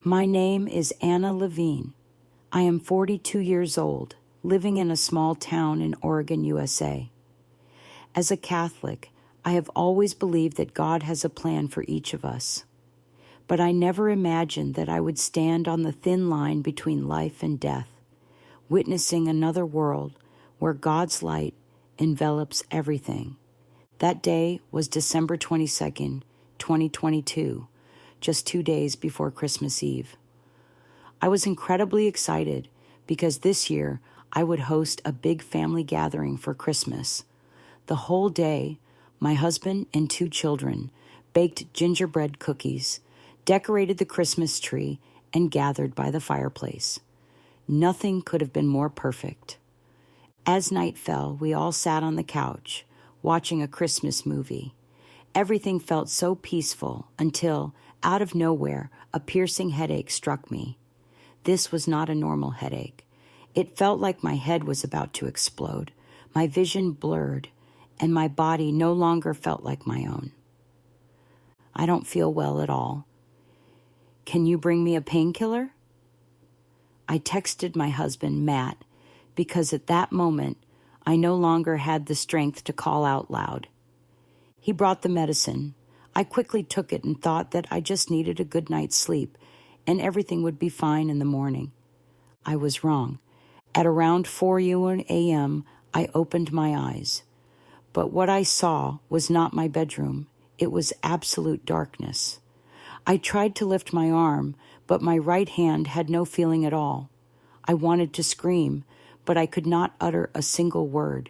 My name is Anna Levine. I am 42 years old, living in a small town in Oregon, USA. As a Catholic, I have always believed that God has a plan for each of us. But I never imagined that I would stand on the thin line between life and death, witnessing another world where God's light envelops everything. That day was December 22nd, 2022, just 2 days before Christmas Eve. I was incredibly excited because this year I would host a big family gathering for Christmas. The whole day, my husband and 2 children baked gingerbread cookies, decorated the Christmas tree, and gathered by the fireplace. Nothing could have been more perfect. As night fell, we all sat on the couch, watching a Christmas movie. Everything felt so peaceful until, out of nowhere, a piercing headache struck me. This was not a normal headache. It felt like my head was about to explode, my vision blurred, and my body no longer felt like my own. I don't feel well at all. Can you bring me a painkiller? I texted my husband, Matt, because at that moment, I no longer had the strength to call out loud. He brought the medicine. I quickly took it and thought that I just needed a good night's sleep and everything would be fine in the morning. I was wrong. At around 4 a.m., I opened my eyes. But what I saw was not my bedroom. It was absolute darkness. I tried to lift my arm, but my right hand had no feeling at all. I wanted to scream, but I could not utter a single word.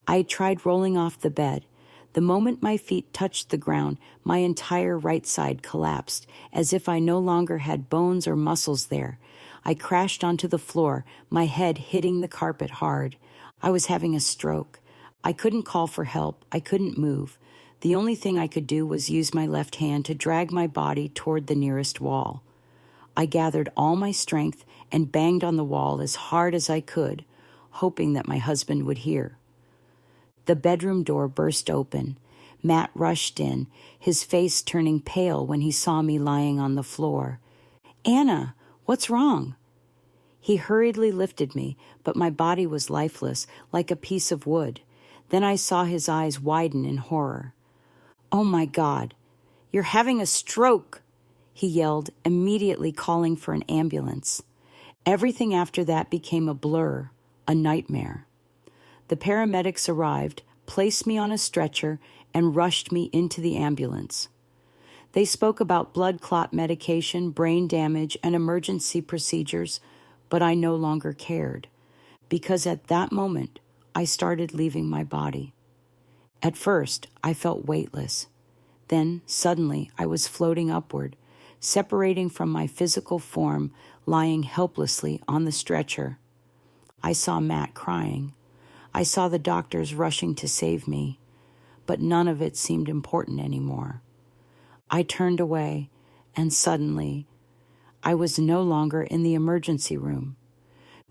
I tried rolling off the bed. The moment my feet touched the ground, my entire right side collapsed, as if I no longer had bones or muscles there. I crashed onto the floor, my head hitting the carpet hard. I was having a stroke. I couldn't call for help. I couldn't move. The only thing I could do was use my left hand to drag my body toward the nearest wall. I gathered all my strength and banged on the wall as hard as I could, hoping that my husband would hear. The bedroom door burst open. Matt rushed in, his face turning pale when he saw me lying on the floor. "Anna, what's wrong?" He hurriedly lifted me, but my body was lifeless, like a piece of wood. Then I saw his eyes widen in horror. "Oh my God, you're having a stroke!" he yelled, immediately calling for an ambulance. Everything after that became a blur, a nightmare. The paramedics arrived, placed me on a stretcher, and rushed me into the ambulance. They spoke about blood clot medication, brain damage, and emergency procedures, but I no longer cared, because at that moment, I started leaving my body. At first, I felt weightless. Then, suddenly, I was floating upward, separating from my physical form, lying helplessly on the stretcher. I saw Matt crying. I saw the doctors rushing to save me, but none of it seemed important anymore. I turned away, and suddenly, I was no longer in the emergency room.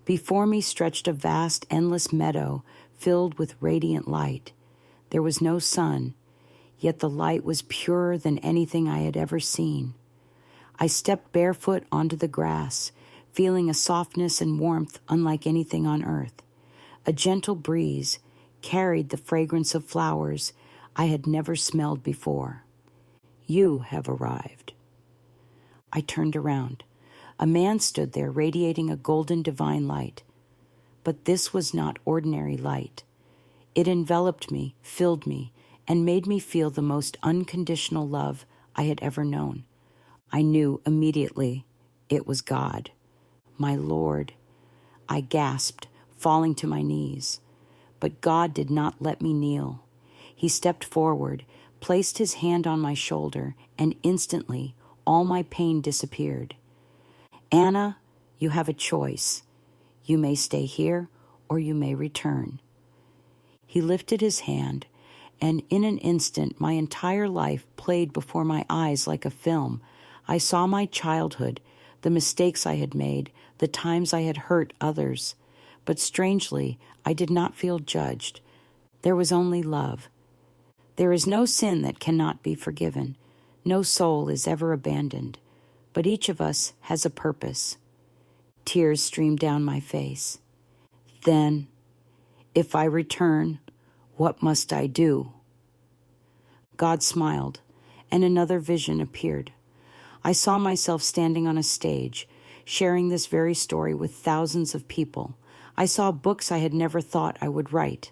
Before me stretched a vast, endless meadow filled with radiant light. There was no sun, yet the light was purer than anything I had ever seen. I stepped barefoot onto the grass, feeling a softness and warmth unlike anything on earth. A gentle breeze carried the fragrance of flowers I had never smelled before. "You have arrived." I turned around. A man stood there radiating a golden divine light. But this was not ordinary light. It enveloped me, filled me, and made me feel the most unconditional love I had ever known. I knew immediately it was God, my Lord. I gasped, falling to my knees. But God did not let me kneel. He stepped forward, placed his hand on my shoulder, and instantly all my pain disappeared. "Anna, you have a choice. You may stay here or you may return." He lifted his hand, and in an instant my entire life played before my eyes like a film. I saw my childhood, the mistakes I had made, the times I had hurt others. But strangely, I did not feel judged. There was only love. There is no sin that cannot be forgiven. No soul is ever abandoned. but each of us has a purpose. Tears streamed down my face. Then, if I return, what must I do? God smiled, and another vision appeared. I saw myself standing on a stage, sharing this very story with thousands of people. I saw books I had never thought I would write.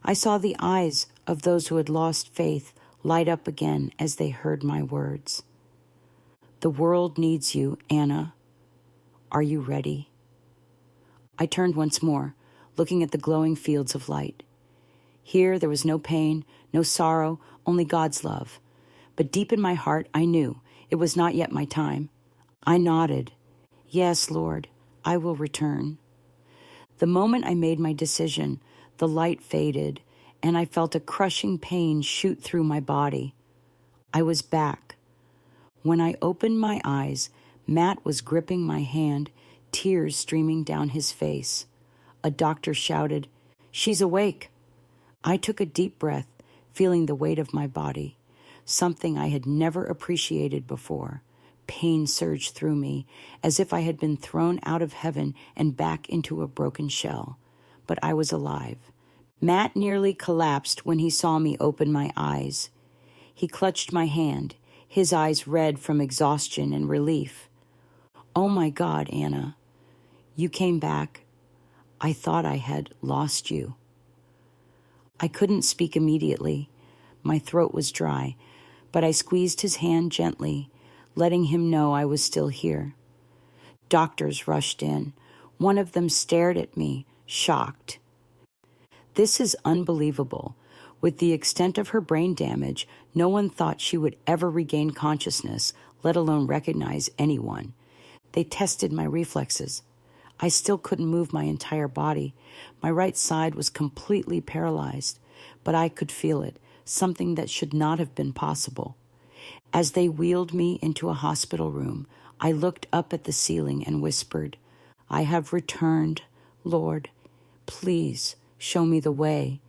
I saw the eyes of those who had lost faith light up again as they heard my words. The world needs you, Anna. Are you ready? I turned once more, looking at the glowing fields of light. Here there was no pain, no sorrow, only God's love. But deep in my heart, I knew it was not yet my time. I nodded. Yes, Lord, I will return. The moment I made my decision, the light faded, and I felt a crushing pain shoot through my body. I was back. When I opened my eyes, Matt was gripping my hand, tears streaming down his face. A doctor shouted, "She's awake." I took a deep breath, feeling the weight of my body, something I had never appreciated before. Pain surged through me, as if I had been thrown out of heaven and back into a broken shell. But I was alive. Matt nearly collapsed when he saw me open my eyes. He clutched my hand, his eyes red from exhaustion and relief. "Oh my God, Anna, you came back. I thought I had lost you." I couldn't speak immediately. My throat was dry, but I squeezed his hand gently, letting him know I was still here. Doctors rushed in. One of them stared at me, shocked. "This is unbelievable. With the extent of her brain damage, no one thought she would ever regain consciousness, let alone recognize anyone. They tested my reflexes. I still couldn't move my entire body. My right side was completely paralyzed, but I could feel it, something that should not have been possible. As they wheeled me into a hospital room, I looked up at the ceiling and whispered, "I have returned, Lord. Please show me the way."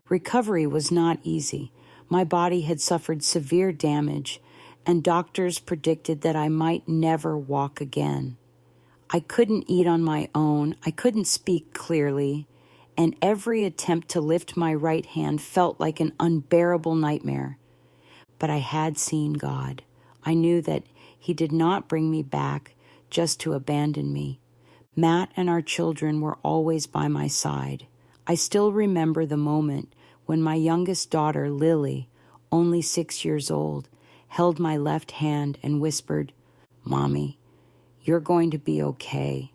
Recovery was not easy. My body had suffered severe damage, and doctors predicted that I might never walk again. I couldn't eat on my own, I couldn't speak clearly, and every attempt to lift my right hand felt like an unbearable nightmare. But I had seen God. I knew that He did not bring me back just to abandon me. Matt and our children were always by my side. I still remember the moment when my youngest daughter, Lily, only 6 years old, held my left hand and whispered, "Mommy, you're going to be okay.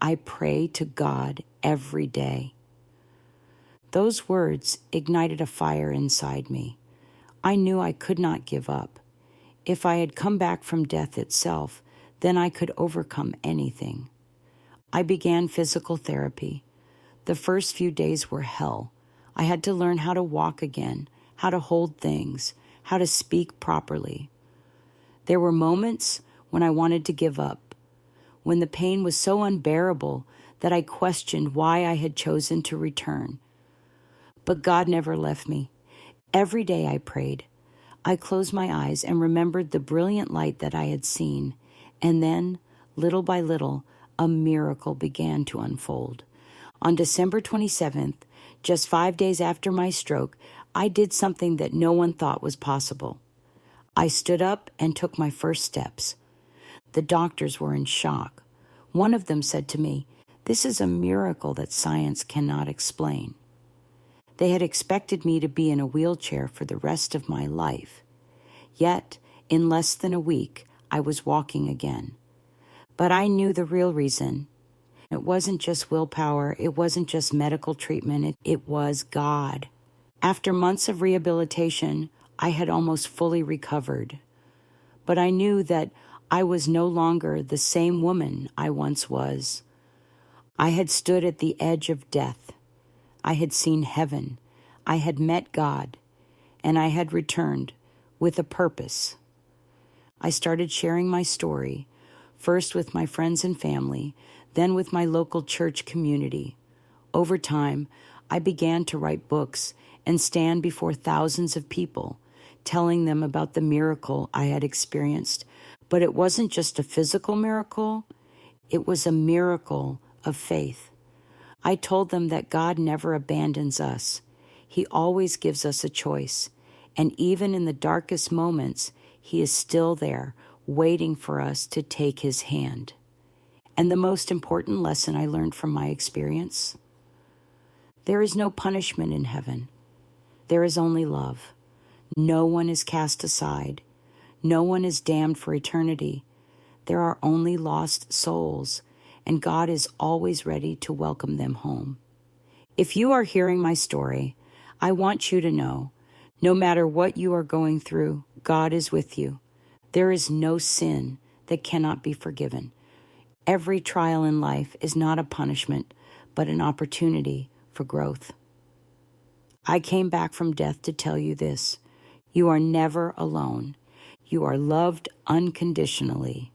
I pray to God every day." Those words ignited a fire inside me. I knew I could not give up. If I had come back from death itself, then I could overcome anything. I began physical therapy. The first few days were hell. I had to learn how to walk again, how to hold things, how to speak properly. There were moments when I wanted to give up, when the pain was so unbearable that I questioned why I had chosen to return. But God never left me. Every day I prayed. I closed my eyes and remembered the brilliant light that I had seen, and then, little by little, a miracle began to unfold. On December 27th, just 5 days after my stroke, I did something that no one thought was possible. I stood up and took my first steps. The doctors were in shock. One of them said to me, "This is a miracle that science cannot explain." They had expected me to be in a wheelchair for the rest of my life. Yet, in less than a week, I was walking again. But I knew the real reason. It wasn't just willpower, it wasn't just medical treatment, it was God. After months of rehabilitation, I had almost fully recovered. But I knew that I was no longer the same woman I once was. I had stood at the edge of death. I had seen heaven. I had met God. And I had returned with a purpose. I started sharing my story, first with my friends and family, then with my local church community. Over time, I began to write books and stand before thousands of people, telling them about the miracle I had experienced, But it wasn't just a physical miracle, it was a miracle of faith. I told them that God never abandons us. He always gives us a choice. And even in the darkest moments, He is still there, waiting for us to take His hand. And the most important lesson I learned from my experience: there is no punishment in heaven. There is only love. No one is cast aside. No one is damned for eternity. There are only lost souls, and God is always ready to welcome them home. If you are hearing my story, I want you to know, no matter what you are going through, God is with you. There is no sin that cannot be forgiven. Every trial in life is not a punishment, but an opportunity for growth. I came back from death to tell you this: you are never alone. You are loved unconditionally.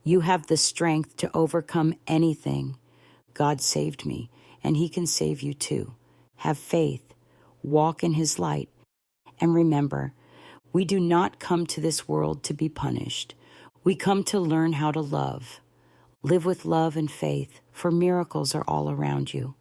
You have the strength to overcome anything. God saved me, and He can save you too. Have faith, walk in His light, and remember, we do not come to this world to be punished. We come to learn how to love. Live with love and faith, for miracles are all around you.